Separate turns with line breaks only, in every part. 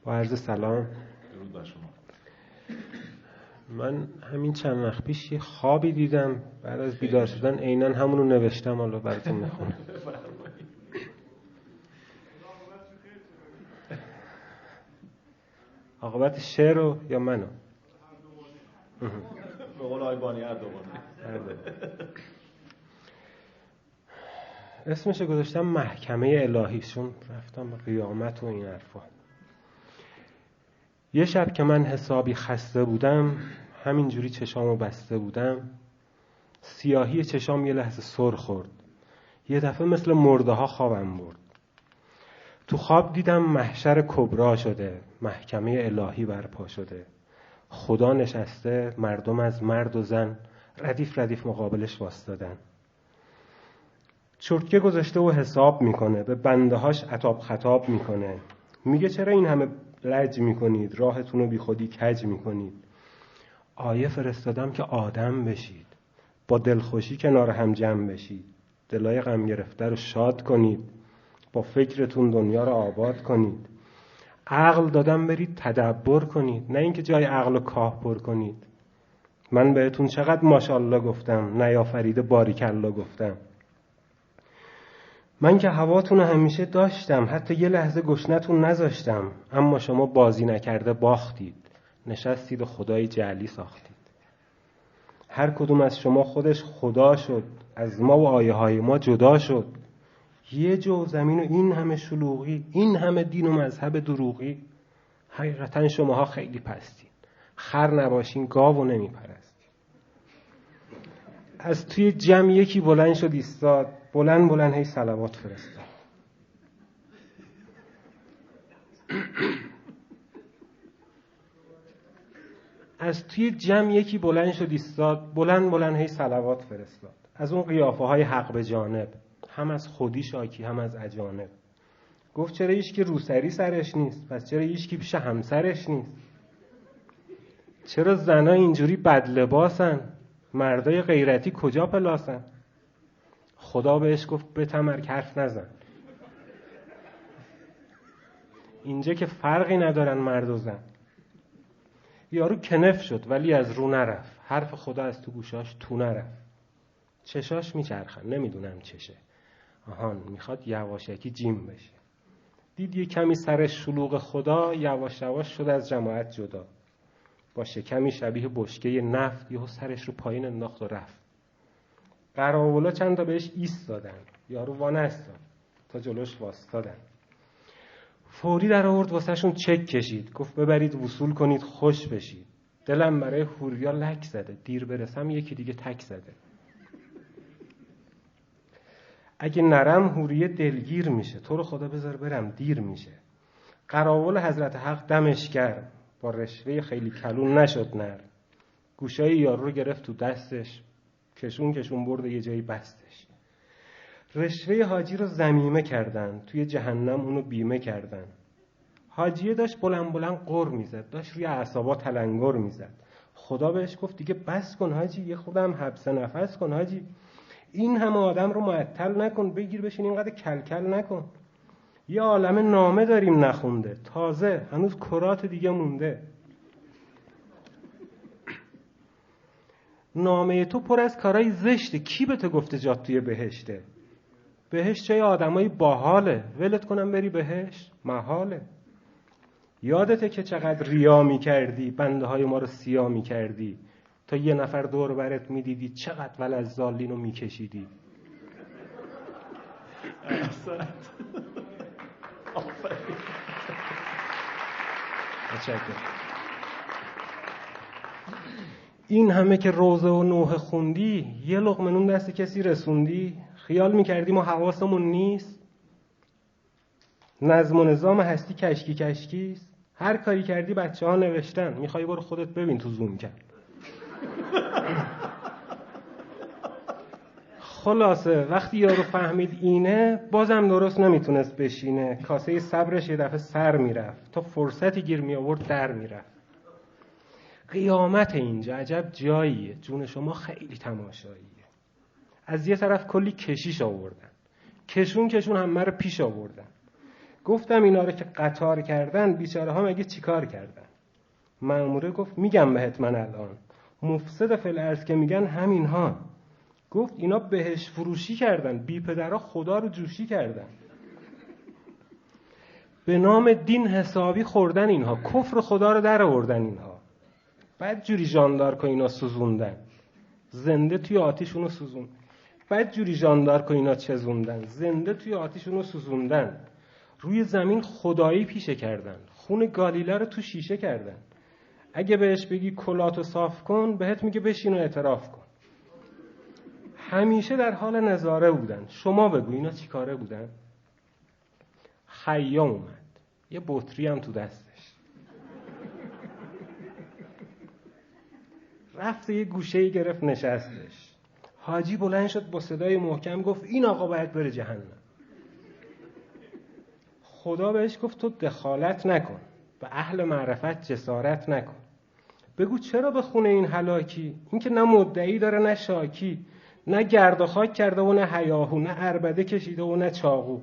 با عرض سلام.
درود بر شما.
من همین چند وقت پیش یه خوابی دیدم، بعد از بیدار شدن عیناً همونو نوشتم، حالا براتون میخونم. عاقبت شعر یا منو؟
به قول آقای بانی اردوغانی.
اسمشو گذاشتم محکمه الهی، چون رفتم به قیامت و این حرفا. یه شب که من حسابی خسته بودم، همینجوری چشامو بسته بودم، سیاهی چشام یه لحظه سر خورد. یه دفعه مثل مرده ها خوابم برد. تو خواب دیدم محشر کبرا شده، محکمه الهی برپا شده، خدا نشسته، مردم از مرد و زن ردیف ردیف مقابلش واسطادن. چرتکه گذاشته و حساب میکنه، به بنده هاش عتاب خطاب میکنه، میگه چرا این همه لج میکنید، راهتون رو بی خودی کج میکنید. آیه فرستادم که آدم بشید، با دلخوشی کنار هم جمع بشید، دلای غم گرفته رو شاد کنید، با فکرتون دنیا رو آباد کنید. عقل دادم برید تدبر کنید، نه اینکه جای عقل رو کاه پر کنید. من بهتون چقدر ماشاءالله گفتم، نیافریده باریکالله گفتم. من که هواتون همیشه داشتم، حتی یه لحظه گشنتون نذاشتم، اما شما بازی نکرده باختید، نشستید و خدای جعلی ساختید. هر کدوم از شما خودش خدا شد، از ما و آیه های ما جدا شد. یه جو زمین و این همه شلوغی، این همه دین و مذهب دروغی. حقیقتا شماها خیلی پستین، خر نباشین گاو و نمیپرستین. از توی جمع یکی بلند شد ایستاد، بلند بلند هی صلوات فرستاد. از توی جمع یکی بلند شد ایستاد، بلند بلند هی صلوات فرستاد. از اون قیافه های حق به جانب، هم از خودی شاکی هم از اجانب. گفت چرا هیچکی روسری سرش نیست؟ پس چرا هیچکی پیش همسرش نیست؟ چرا زنا اینجوری بد لباسن؟ مردای غیرتی کجا پلاسن؟ خدا بهش گفت بتمرک، حرف نزن. اینجا که فرقی ندارن مرد و زن. یارو کنف شد ولی از رو نرفت، حرف خدا از تو گوشاش تو نرفت. چشاش میچرخن، نمیدونم چشه. آهان میخواد یواشکی جیم بشه. دید یه کمی سرش شلوغ خدا، یواش یواش شد از جماعت جدا. با شکمی شبیه بشکه نفت یهو سرش رو پایین انداخت و رفت. قراولا چند تا بهش ایستادن، یارو وانستاد تا جلوش واسطادن. فوری در آورد واسهشون چک کشید، گفت ببرید وصول کنید خوش بشید. دلم برای حوریا لک زده، دیر برسم یکی دیگه تک زده. اگه نرم حوریه دلگیر میشه، تو رو خدا بذار برم دیر میشه. قراول حضرت حق دمش گرم، با رشوه خیلی کلون نشد نر. گوشای یارو رو گرفت تو دستش، کشون برد یه جایی بستش. رشوه حاجی رو ضمیمه کردن، توی جهنم اونو بیمه کردن. حاجیه داشت بلند بلند قر میزد، داشت روی اعصابا تلنگر میزد. خدا بهش گفت دیگه بس کن حاجی، یه خودم حبس نفس کن حاجی. این همه آدم رو معطل نکن، بگیر بشین اینقدر کلکل نکن. یه عالمه نامه داریم نخونده، تازه هنوز کرات دیگه مونده. نامه تو پر از کارهای زشته، کی به تو گفته جات توی بهشته؟ بهشت جای آدمای باحاله، ولت کنم بری بهشت؟ محاله. یادته که چقدر ریا میکردی، بنده های ما رو سیا میکردی، تا یه نفر دور برت میدیدی چقدر ولزالین رو میکشیدی. این همه که روزه و نوحه خوندی، یه لقمه نون دست کسی رسوندی؟ خیال میکردی ما حواسمون نیست؟ نظم و نظام هستی کشکی کشکیست. هر کاری کردی بچه ها نوشتن، میخوای برو خودت ببین تو زوم کرد. خلاصه وقتی یارو فهمید اینه، بازم درست نمیتونست بشینه. کاسه صبرش یه دفعه سر میرفت، تا فرصتی گیر می آورد در میرفت. قیامت اینجا عجب جاییه، جون شما خیلی تماشاییه. از یه طرف کلی کشیش آوردن، کشون همه رو پیش آوردن. گفتم اینا رو که قطار کردن بیچاره ها مگه چیکار کردن؟ مأموره گفت میگم بهت من الان، مفسد فی الارض که میگن همین ها. گفت اینا بهش فروشی کردن، بی پدرها خدا رو جوشی کردن، به نام دین حسابی خوردن اینها، کفر خدا رو در آوردن اینها. بعد جوری ژاندارک و اینا سوزوندن، زنده توی آتیشونو سوزوندن. بعد جوری ژاندارک و اینا چزوندن، زنده توی آتیشونو سوزوندن. روی زمین خدایی پیشه کردن، خون گالیله رو تو شیشه کردن. اگه بهش بگی کلاتو صاف کن، بهت میگه بشین و اعتراف کن. همیشه در حال نظاره بودن. شما بگو اینا چی کاره بودن؟ خیام اومد، یه بطری هم تو دستش، رفت یه گوشه‌ای گرفت نشستش. حاجی بلند شد با صدای محکم گفت این آقا باید بره جهنم. خدا بهش گفت تو دخالت نکن، به اهل معرفت جسارت نکن، بگو چرا به خونه این هلاکی؟ این که نه مدعی داره نه شاکی، نه گرد و خاک کرده و نه هیاهو، نه عربده کشیده و نه چاقو،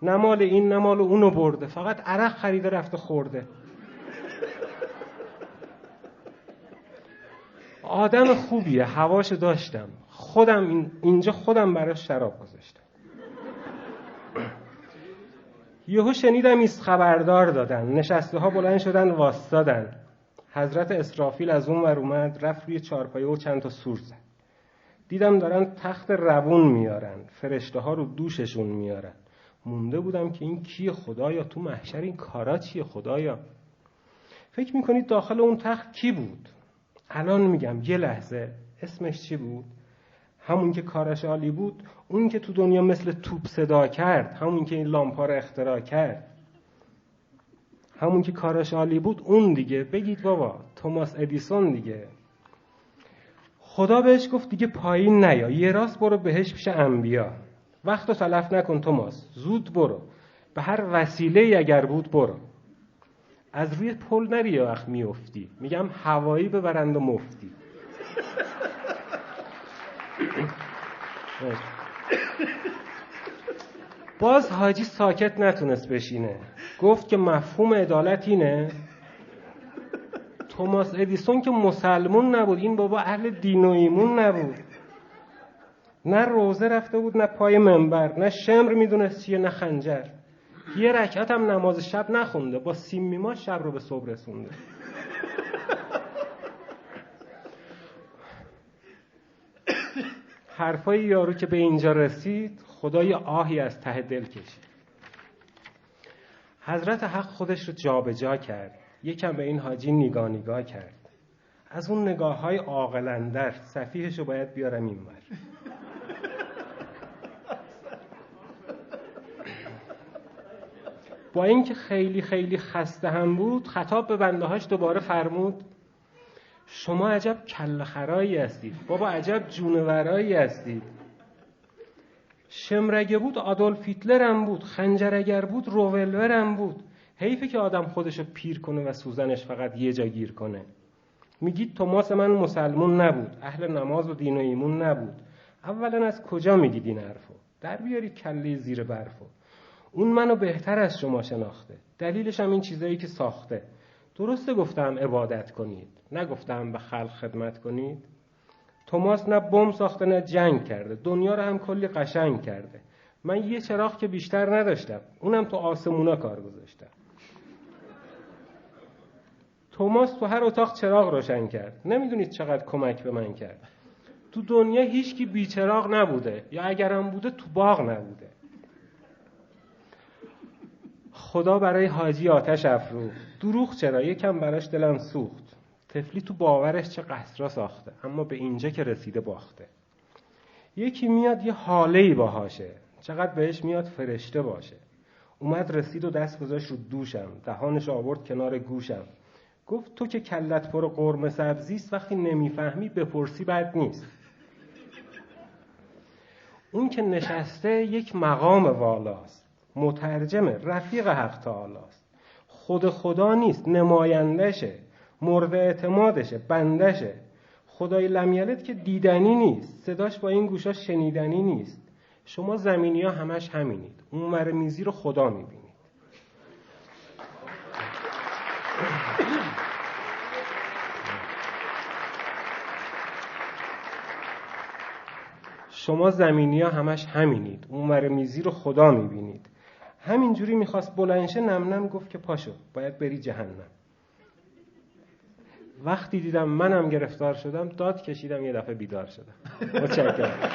نه مال این نه مال اونو برده، فقط عرق خریده رفته خورده. آدم خوبیه، هواشو داشتم، خودم اینجا خودم براش شراب گذاشتم. یهو شنیدم ایست خبردار دادن، نشسته ها بلند شدن واسطادن. حضرت اسرافیل از اون ور اومد، رفت روی چارپایه و چند تا سور زد. دیدم دارن تخت روون میارن، فرشته ها رو دوششون میارن. مونده بودم که این کیه خدایا؟ تو محشر این کارا چیه خدایا؟ فکر میکنید داخل اون تخت کی بود؟ الان میگم، یه لحظه. اسمش چی بود؟ همون که کارش عالی بود، اون که تو دنیا مثل توپ صدا کرد، همون که این لامپا رو اختراع کرد، همون که کارش عالی بود، اون دیگه. بگید بابا، توماس ادیسون دیگه. خدا بهش گفت دیگه پایین نیا، یه راست برو بهش پیش انبیا. وقتو تلف نکن توماس، زود برو، به هر وسیله‌ای اگر بود برو. از روی پل نری یه وقت میافتی، میگم هوایی ببرند و مفتی. باز حاجی ساکت نتونست بشینه، گفت که مفهوم عدالت اینه. توماس ادیسون که مسلمون نبود، این بابا اهل دین و ایمون نبود، نه روزه رفته بود، نه پای منبر، نه شمر میدونست چیه، نه خنجر. یه رکعت هم نماز شب نخونده، با سیم میما شب رو به صبح رسونده. حرفای یارو که به اینجا رسید، خدای آهی از ته دل کشید. حضرت حق خودش رو جابجا کرد، یکم به این حاجی نگاه کرد. از اون نگاه‌های عاقل‌اندر، سفیهشو باید بیارم اینور. با اینکه خیلی خیلی خسته هم بود، خطاب به بنده‌هاش دوباره فرمود شما عجب کله خرایی هستید بابا، عجب جونورایی هستید. شمرگه بود آدولف هیتلر هم بود، خنجر اگر بود رولور هم بود. حیفه که آدم خودشو پیر کنه و سوزنش فقط یه جا گیر کنه. میگید توماس من مسلمون نبود، اهل نماز و دین و ایمون نبود. اولا از کجا میگید این حرفو؟ در بیارید کله زیر برفو. اون منو بهتر از شما شناخته، دلیلش هم این چیزایی که ساخته. درسته گفتم عبادت کنید، نگفتم به خلق خدمت کنید. توماس نه بمب ساخته نه جنگ کرده، دنیا رو هم کلی قشنگ کرده. من یه چراغ که بیشتر نداشتم، اونم تو آسمونا کار گذاشتم. توماس تو هر اتاق چراغ روشن کرد. نمیدونید چقدر کمک به من کرد. تو دنیا هیچکی بیچراغ نبوده، یا اگرم بوده تو باغ نبوده. خدا برای حاجی آتش افروخت. دروغ چرا؟ یکم براش دلم سوخت. طفلی تو باورش چه قصرا ساخته، اما به اینجا که رسیده باخته. یکی میاد یه حاله‌ای باهاشه، چقدر بهش میاد فرشته باشه. اومد رسید و دست گذاشت رو دوشم، دهانش آورد کنار گوشم. گفت تو که کلت پر قرمه سبزیست، وقتی نمیفهمی بپرسی بد نیست. اون که نشسته یک مقام والاست، مترجمه، رفیق حق تعالیست. خود خدا نیست، نمایندشه، مورد اعتمادشه، بندشه. خدای لم یلد که دیدنی نیست، صداش با این گوشا شنیدنی نیست. شما زمینی ها همش همینید، اون ور میزی رو خدا میبینید. شما زمینی ها همش همینید، اونور میزی رو خدا میبینید. همینجوری میخواست بلندشه، نم نم گفت که پاشو باید بری جهنم. وقتی دیدم منم گرفتار شدم داد کشیدم، یه دفعه بیدار شدم. متشکرم.